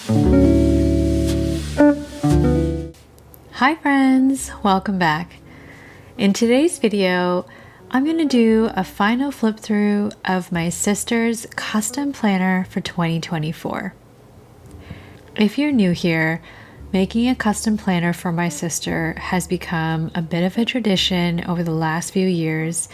Hi friends, welcome back. In today's video, I'm going to do a final flip through of my sister's custom planner for 2024. If you're new here, making a custom planner for my sister has become a bit of a tradition over the last few years,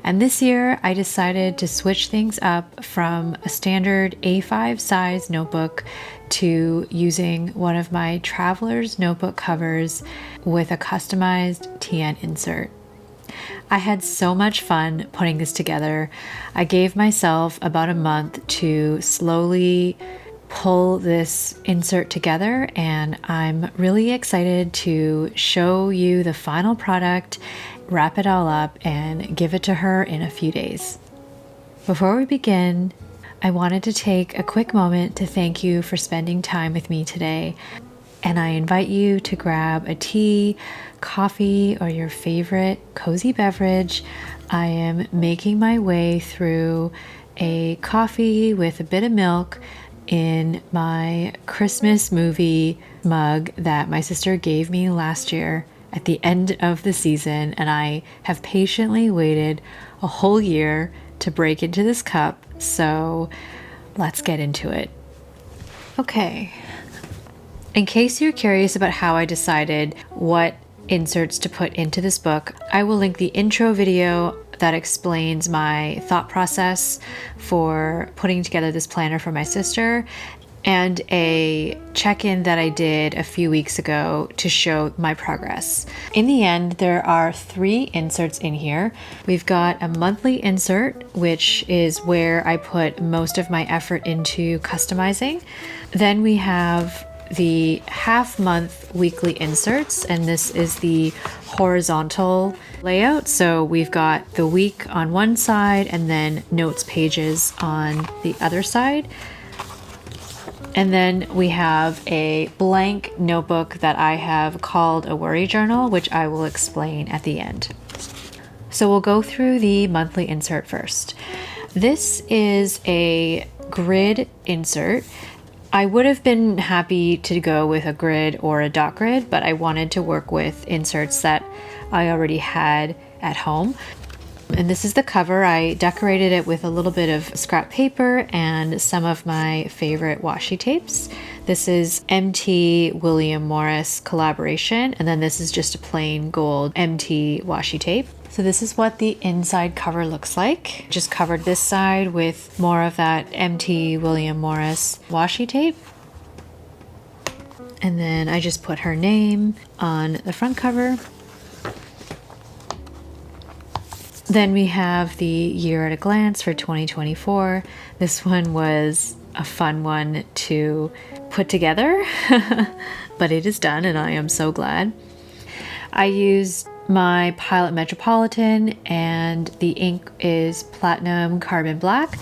and this year I decided to switch things up from a standard A5 size notebook to using one of my traveler's notebook covers with a customized TN insert. I had so much fun putting this together. I gave myself about a month to slowly pull this insert together, and I'm really excited to show you the final product, wrap it all up, and give it to her in a few days. Before we begin, I wanted to take a quick moment to thank you for spending time with me today, and I invite you to grab a tea, coffee, or your favorite cozy beverage. I am making my way through a coffee with a bit of milk in my Christmas movie mug that my sister gave me last year at the end of the season, and I have patiently waited a whole year to break into this cup, so let's get into it. Okay, in case you're curious about how I decided what inserts to put into this book, I will link the intro video that explains my thought process for putting together this planner for my sister, and a check-in that I did a few weeks ago to show my progress. In the end, there are 3 inserts in here. We've got a monthly insert, which is where I put most of my effort into customizing. Then we have the half-month weekly inserts, and this is the horizontal layout. So we've got the week on one side and then notes pages on the other side. And then we have a blank notebook that I have called a worry journal, which I will explain at the end. So we'll go through the monthly insert first. This is a grid insert. I would have been happy to go with a grid or a dot grid, but I wanted to work with inserts that I already had at home. And this is the cover. I decorated it with a little bit of scrap paper and some of my favorite washi tapes. This is MT William Morris collaboration, and then this is just a plain gold MT washi tape. So this is what the inside cover looks like. Just covered this side with more of that MT William Morris washi tape. And then I just put her name on the front cover. Then we have the year at a glance for 2024. This one was a fun one to put together, but it is done and I am so glad. I used my Pilot Metropolitan, and the ink is Platinum Carbon Black.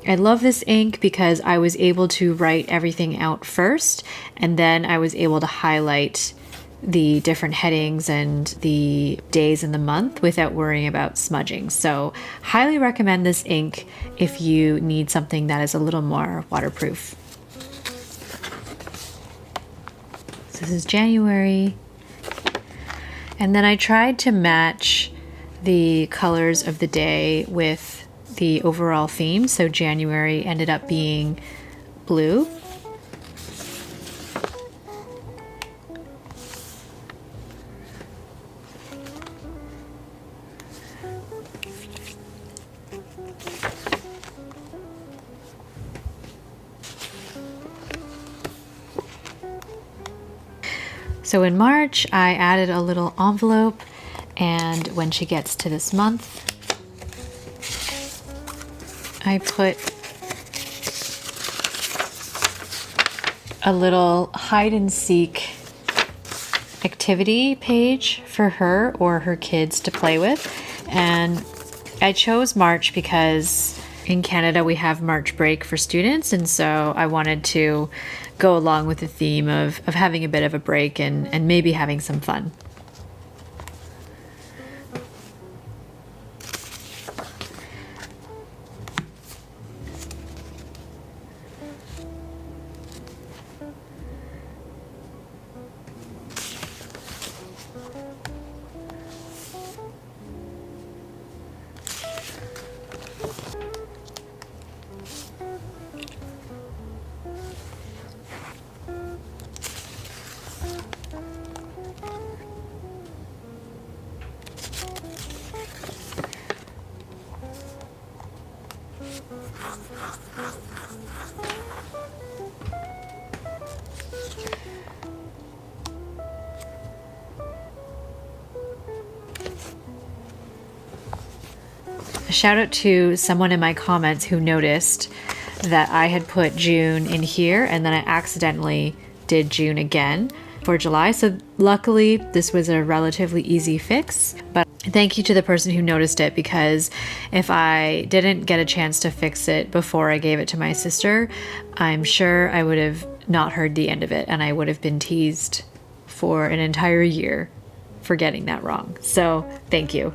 I love this ink because I was able to write everything out first, and then I was able to highlight the different headings and the days in the month without worrying about smudging. So highly recommend this ink if you need something that is a little more waterproof. So this is January. And then I tried to match the colors of the day with the overall theme. So January ended up being blue. So in March, I added a little envelope, and when she gets to this month, I put a little hide and seek activity page for her or her kids to play with. And I chose March because in Canada we have March break for students, and so I wanted to go along with the theme of having a bit of a break and maybe having some fun. shout out to someone in my comments who noticed that I had put June in here and then I accidentally did June again for July. So luckily this was a relatively easy fix, but thank you to the person who noticed it, because if I didn't get a chance to fix it before I gave it to my sister, I'm sure I would have not heard the end of it and I would have been teased for an entire year for getting that wrong. So thank you.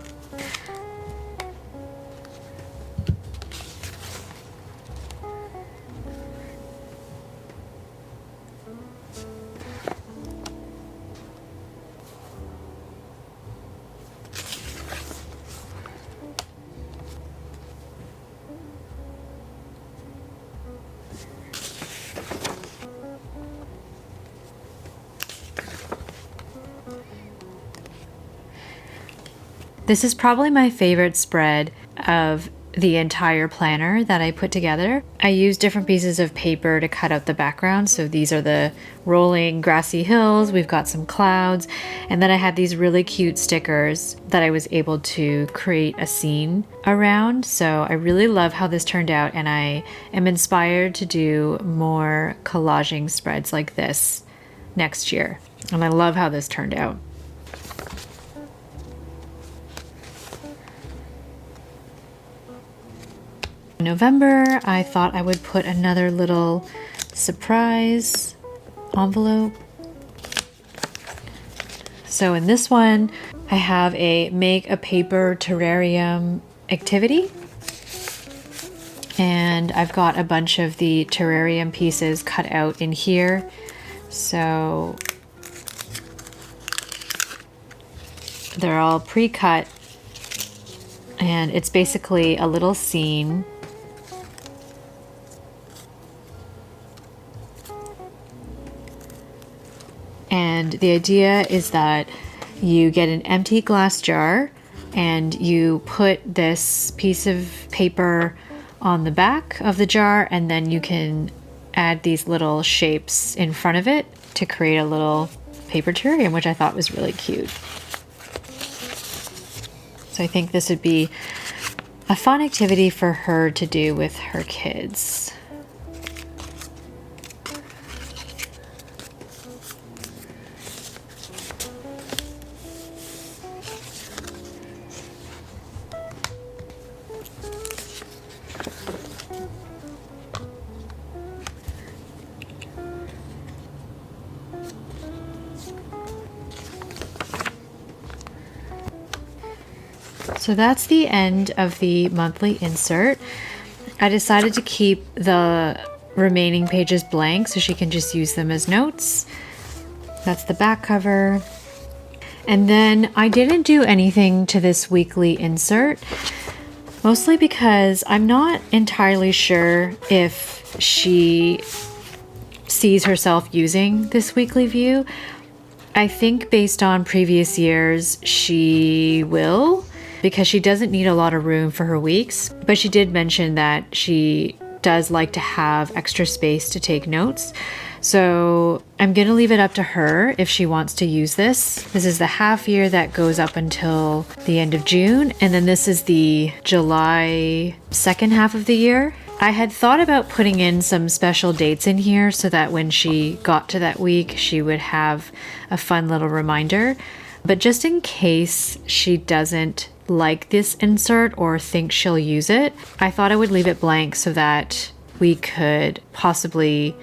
This is probably my favorite spread of the entire planner that I put together. I used different pieces of paper to cut out the background. So these are the rolling grassy hills, we've got some clouds, and then I had these really cute stickers that I was able to create a scene around. So I really love how this turned out, and I am inspired to do more collaging spreads like this next year. And I love how this turned out. In November, I thought I would put another little surprise envelope. So in this one, I have a make a paper terrarium activity. And I've got a bunch of the terrarium pieces cut out in here. So they're all pre-cut, and it's basically a little scene. And the idea is that you get an empty glass jar and you put this piece of paper on the back of the jar, and then you can add these little shapes in front of it to create a little paper terrarium, which I thought was really cute. So I think this would be a fun activity for her to do with her kids. So that's the end of the monthly insert. I decided to keep the remaining pages blank so she can just use them as notes. That's the back cover. And then I didn't do anything to this weekly insert, mostly because I'm not entirely sure if she sees herself using this weekly view. I think based on previous years, she will, because she doesn't need a lot of room for her weeks. But she did mention that she does like to have extra space to take notes. So I'm going to leave it up to her if she wants to use this. This is the half year that goes up until the end of June. And then this is the July second half of the year. I had thought about putting in some special dates in here so that when she got to that week, she would have a fun little reminder. But just in case she doesn't like this insert or think she'll use it, I thought I would leave it blank so that we could possibly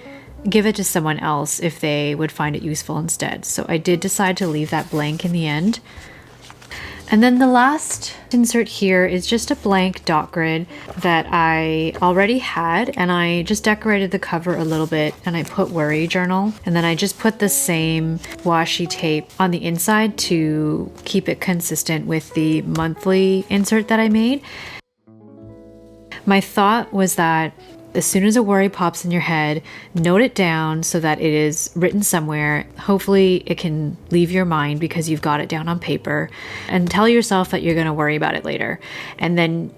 give it to someone else if they would find it useful instead. So I did decide to leave that blank in the end. And then the last insert here is just a blank dot grid that I already had, and I just decorated the cover a little bit and I put worry journal, and then I just put the same washi tape on the inside to keep it consistent with the monthly insert that I made. My thought was that as soon as a worry pops in your head, note it down so that it is written somewhere. Hopefully it can leave your mind because you've got it down on paper, and tell yourself that you're going to worry about it later. And then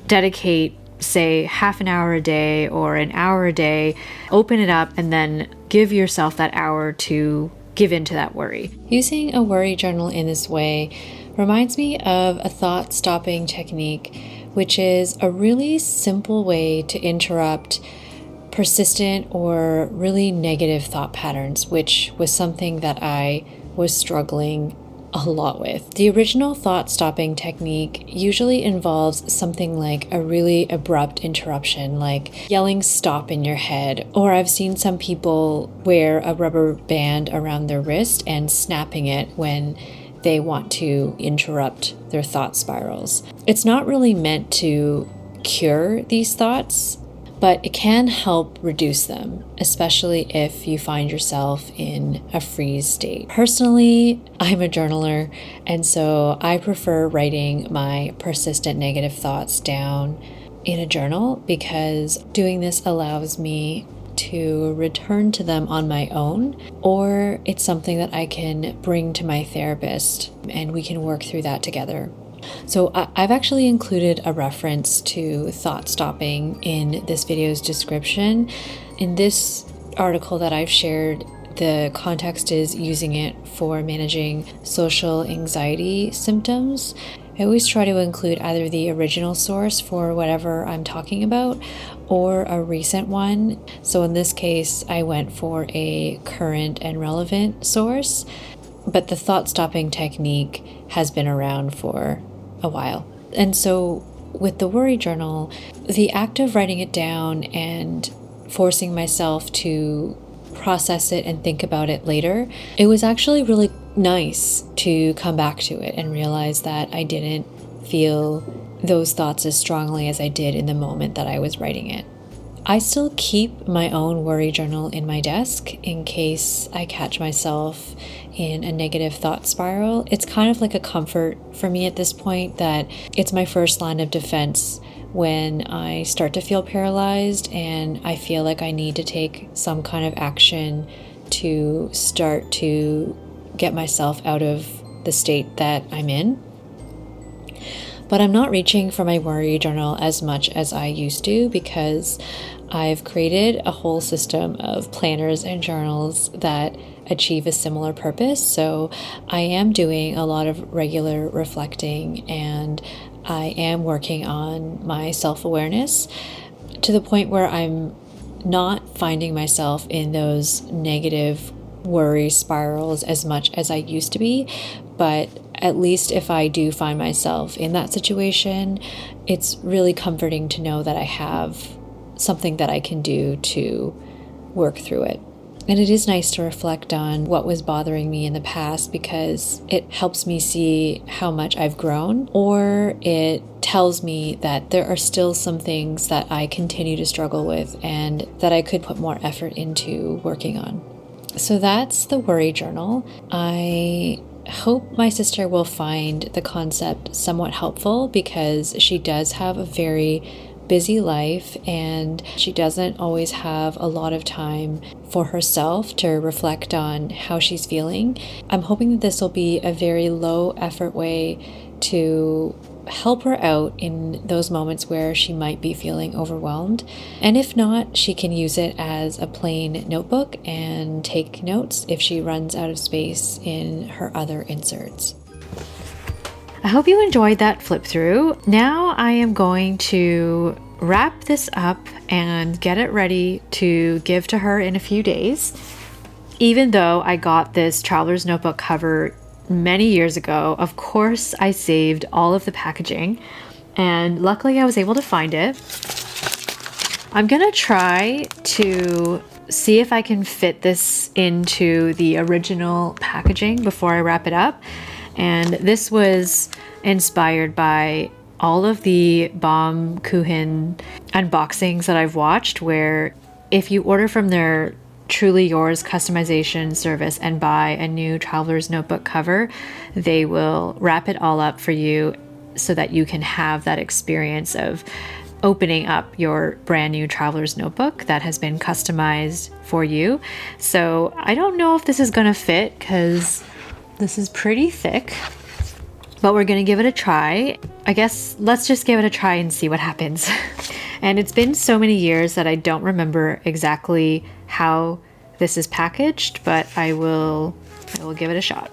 dedicate, say, half an hour a day or an hour a day, open it up, and then give yourself that hour to give into that worry. Using a worry journal in this way reminds me of a thought stopping technique which is a really simple way to interrupt persistent or really negative thought patterns, which was something that I was struggling a lot with. The original thought stopping technique usually involves something like a really abrupt interruption, like yelling stop in your head, or I've seen some people wear a rubber band around their wrist and snapping it when they want to interrupt their thought spirals. It's not really meant to cure these thoughts, but it can help reduce them, especially if you find yourself in a freeze state. Personally, I'm a journaler, and so I prefer writing my persistent negative thoughts down in a journal because doing this allows me to return to them on my own, or it's something that I can bring to my therapist and we can work through that together. So I've actually included a reference to thought stopping in this video's description. In this article that I've shared, the context is using it for managing social anxiety symptoms. I always try to include either the original source for whatever I'm talking about or a recent one. So in this case, I went for a current and relevant source, but the thought stopping technique has been around for a while. And so with the worry journal, the act of writing it down and forcing myself to process it and think about it later, it was actually really nice to come back to it and realize that I didn't feel those thoughts as strongly as I did in the moment that I was writing it. I still keep my own worry journal in my desk in case I catch myself in a negative thought spiral. It's kind of like a comfort for me at this point that it's my first line of defense when I start to feel paralyzed and I feel like I need to take some kind of action to start to get myself out of the state that I'm in. But I'm not reaching for my worry journal as much as I used to because I've created a whole system of planners and journals that achieve a similar purpose. So I am doing a lot of regular reflecting and I am working on my self-awareness to the point where I'm not finding myself in those negative worry spirals as much as I used to be. But at least if I do find myself in that situation, it's really comforting to know that I have something that I can do to work through it. And it is nice to reflect on what was bothering me in the past because it helps me see how much I've grown, or it tells me that there are still some things that I continue to struggle with and that I could put more effort into working on. So that's the worry journal. I hope my sister will find the concept somewhat helpful because she does have a very busy life and she doesn't always have a lot of time for herself to reflect on how she's feeling. I'm hoping that this will be a very low effort way to help her out in those moments where she might be feeling overwhelmed. And if not, she can use it as a plain notebook and take notes if she runs out of space in her other inserts. I hope you enjoyed that flip through. Now I am going to wrap this up and get it ready to give to her in a few days. Even though I got this traveler's notebook cover many years ago, of course I saved all of the packaging and luckily I was able to find it. I'm gonna try to see if I can fit this into the original packaging before I wrap it up. And this was inspired by all of the Baumkuchen unboxings that I've watched, where if you order from their Truly Yours customization service and buy a new traveler's notebook cover, they will wrap it all up for you so that you can have that experience of opening up your brand new traveler's notebook that has been customized for you. So I don't know if this is gonna fit because this is pretty thick, but we're gonna give it a try. I guess let's just give it a try and see what happens. And it's been so many years that I don't remember exactly how this is packaged, but I will give it a shot.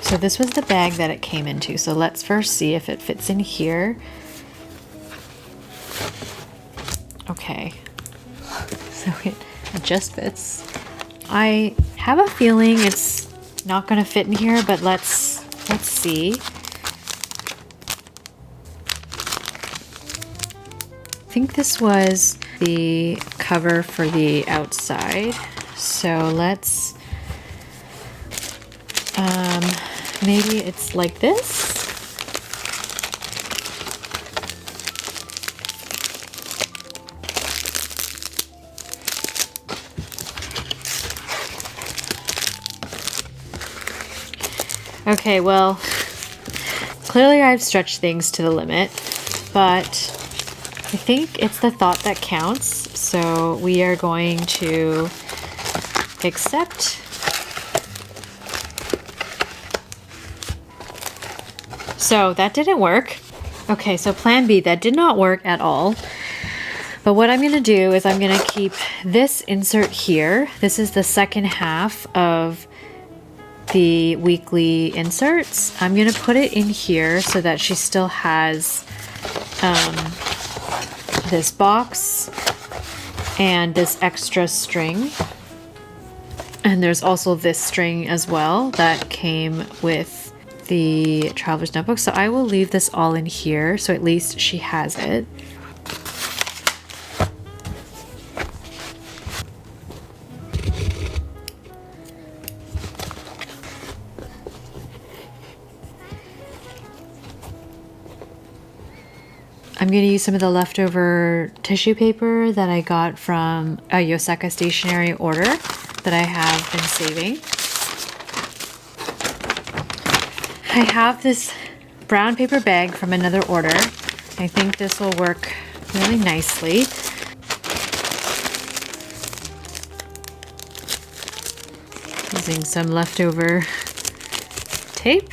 So this was the bag that it came into. So let's first see if it fits in here. Okay, so it just fits. I have a feeling it's not gonna fit in here, but let's see. I think this was the cover for the outside. So let's, maybe it's like this. Okay, well, clearly I've stretched things to the limit, but I think it's the thought that counts. So we are going to accept. So that didn't work. Okay, so plan B, that did not work at all. But what I'm gonna do is I'm gonna keep this insert here. This is the second half of the weekly inserts. I'm gonna put it in here so that she still has this box and this extra string. And there's also this string as well that came with the traveler's notebook. So I will leave this all in here so at least she has it. I'm going to use some of the leftover tissue paper that I got from a Yoseka stationery order that I have been saving. I have this brown paper bag from another order. I think this will work really nicely. Using some leftover tape.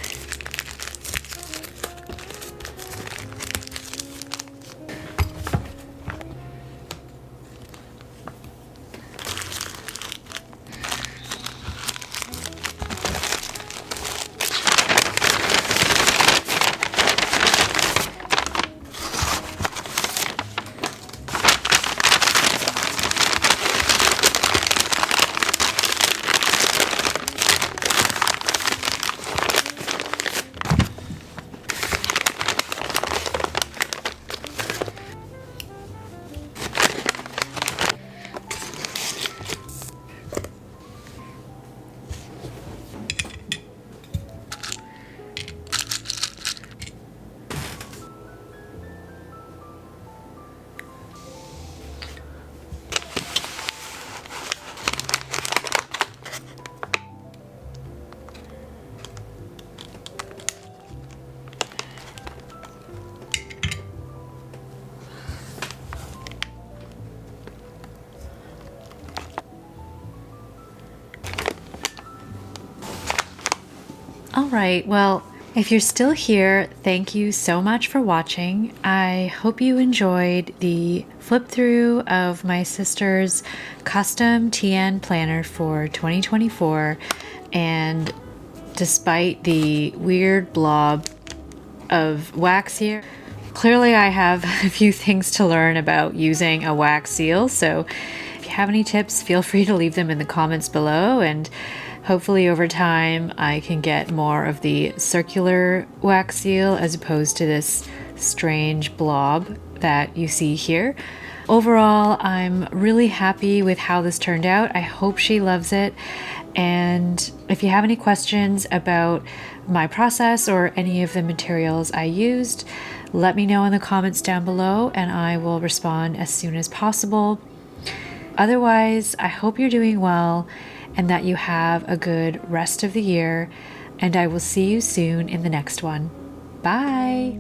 All right, well, if you're still here, thank you so much for watching. I hope you enjoyed the flip through of my sister's custom TN planner for 2024. And despite the weird blob of wax here, clearly I have a few things to learn about using a wax seal. So if you have any tips, feel free to leave them in the comments below, and hopefully over time I can get more of the circular wax seal as opposed to this strange blob that you see here. Overall, I'm really happy with how this turned out. I hope she loves it. And if you have any questions about my process or any of the materials I used, let me know in the comments down below and I will respond as soon as possible. Otherwise, I hope you're doing well and that you have a good rest of the year, and I will see you soon in the next one. Bye!